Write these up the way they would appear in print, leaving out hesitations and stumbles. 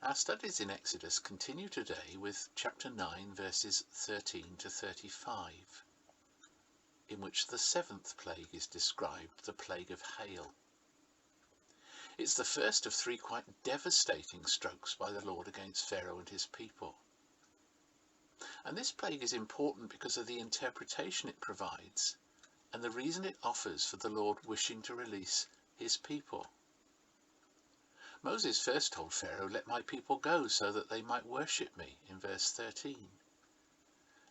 Our studies in Exodus continue today with chapter 9 verses 13 to 35, in which the seventh plague is described, the plague of hail. It's the first of three quite devastating strokes by the Lord against Pharaoh and his people. And this plague is important because of the interpretation it provides and the reason it offers for the Lord wishing to release his people. Moses first told Pharaoh, "Let my people go so that they might worship me," in verse 13.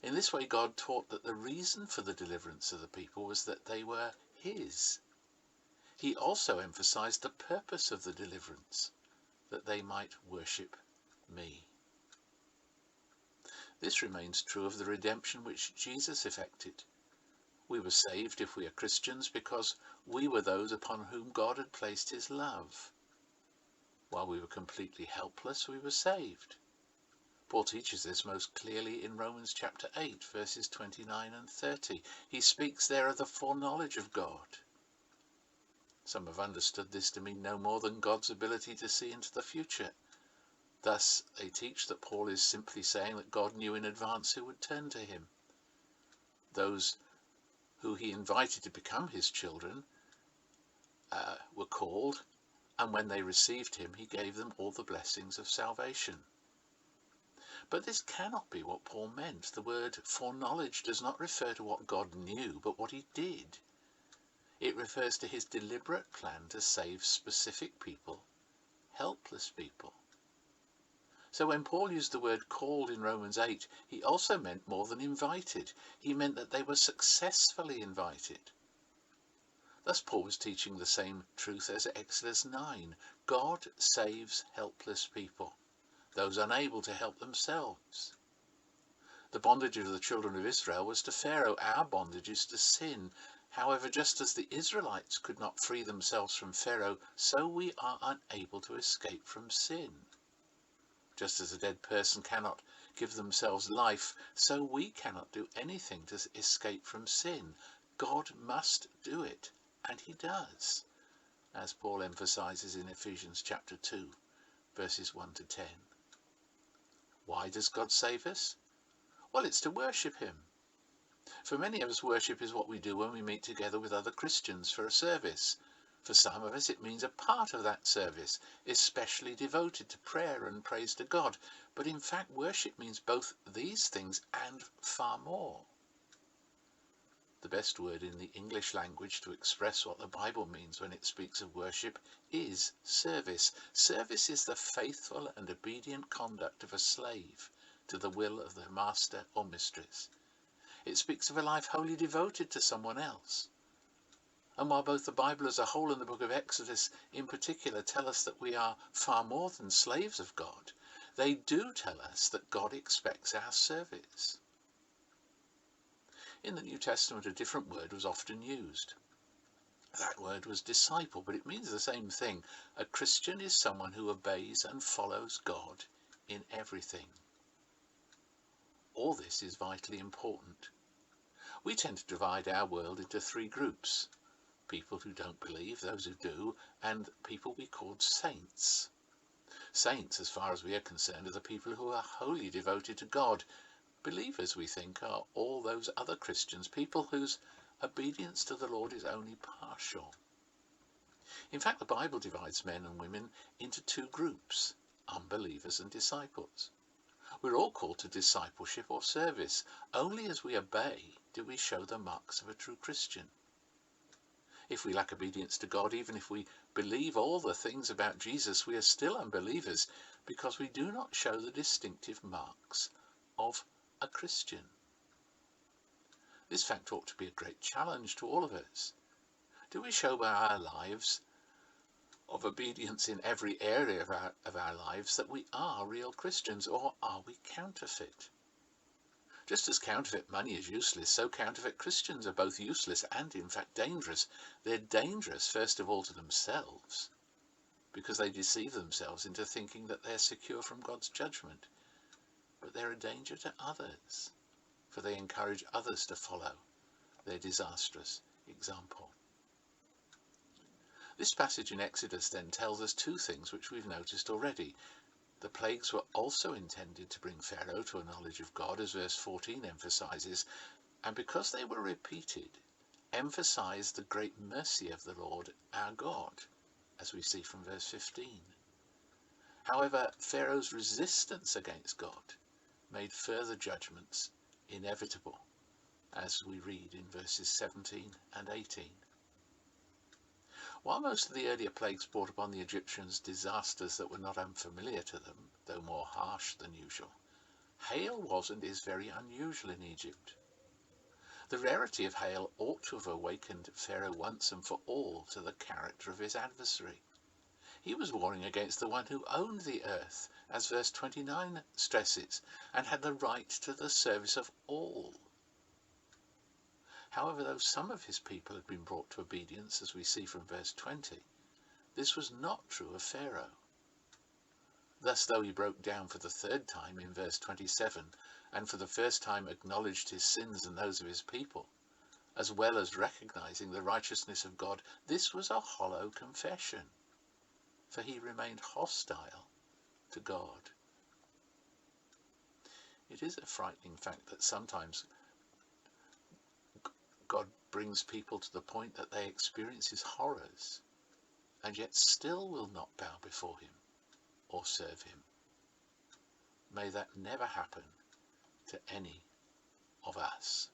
In this way, God taught that the reason for the deliverance of the people was that they were his. He also emphasized the purpose of the deliverance, that they might worship me. This remains true of the redemption which Jesus effected. We were saved, if we are Christians, because we were those upon whom God had placed his love. While we were completely helpless, we were saved. Paul teaches this most clearly in Romans chapter 8, verses 29 and 30. He speaks there of the foreknowledge of God. Some have understood this to mean no more than God's ability to see into the future. Thus, they teach that Paul is simply saying that God knew in advance who would turn to him. Those who he invited to become his children were called, and when they received him, he gave them all the blessings of salvation. But this cannot be what Paul meant. The word foreknowledge does not refer to what God knew, but what he did. It refers to his deliberate plan to save specific people, helpless people. So when Paul used the word called in Romans 8, he also meant more than invited. He meant that they were successfully invited. Thus Paul was teaching the same truth as Exodus 9. God saves helpless people, those unable to help themselves. The bondage of the children of Israel was to Pharaoh. Our bondage is to sin. However, just as the Israelites could not free themselves from Pharaoh, so we are unable to escape from sin. Just as a dead person cannot give themselves life, so we cannot do anything to escape from sin. God must do it, and he does, as Paul emphasizes in Ephesians chapter 2, verses 1 to 10. Why does God save us? Well, it's to worship him. For many of us, worship is what we do when we meet together with other Christians for a service. For some of us, it means a part of that service, especially devoted to prayer and praise to God. But in fact, worship means both these things and far more. The best word in the English language to express what the Bible means when it speaks of worship is service. Service is the faithful and obedient conduct of a slave to the will of the master or mistress. It speaks of a life wholly devoted to someone else. And while both the Bible as a whole and the book of Exodus in particular tell us that we are far more than slaves of God, they do tell us that God expects our service. In the New Testament, a different word was often used. That word was disciple, but it means the same thing. A Christian is someone who obeys and follows God in everything. All this is vitally important. We tend to divide our world into three groups: people who don't believe, those who do, and people we call saints. Saints, as far as we are concerned, are the people who are wholly devoted to God. Believers, we think, are all those other Christians, people whose obedience to the Lord is only partial. In fact, the Bible divides men and women into two groups: unbelievers and disciples. We're all called to discipleship or service. Only as we obey do we show the marks of a true Christian. If we lack obedience to God, even if we believe all the things about Jesus, we are still unbelievers because we do not show the distinctive marks of a Christian. This fact ought to be a great challenge to all of us. Do we show by our lives of obedience in every area of our lives that we are real Christians, or are we counterfeit? Just as counterfeit money is useless, so counterfeit Christians are both useless and in fact dangerous. They're dangerous first of all to themselves, because they deceive themselves into thinking that they're secure from God's judgment. But they're a danger to others, for they encourage others to follow their disastrous example. This passage in Exodus then tells us two things which we've noticed already. The plagues were also intended to bring Pharaoh to a knowledge of God, as verse 14 emphasizes, and because they were repeated, emphasize the great mercy of the Lord our God, as we see from verse 15. However, Pharaoh's resistance against God made further judgments inevitable, as we read in verses 17 and 18. While most of the earlier plagues brought upon the Egyptians disasters that were not unfamiliar to them, though more harsh than usual, hail was and is very unusual in Egypt. The rarity of hail ought to have awakened Pharaoh once and for all to the character of his adversary. He was warring against the one who owned the earth, as verse 29 stresses, and had the right to the service of all. However, though some of his people had been brought to obedience, as we see from verse 20, this was not true of Pharaoh. Thus, though he broke down for the third time in verse 27, and for the first time acknowledged his sins and those of his people, as well as recognizing the righteousness of God, this was a hollow confession, for he remained hostile to God. It is a frightening fact that sometimes God brings people to the point that they experience his horrors, and yet still will not bow before him or serve him. May that never happen to any of us.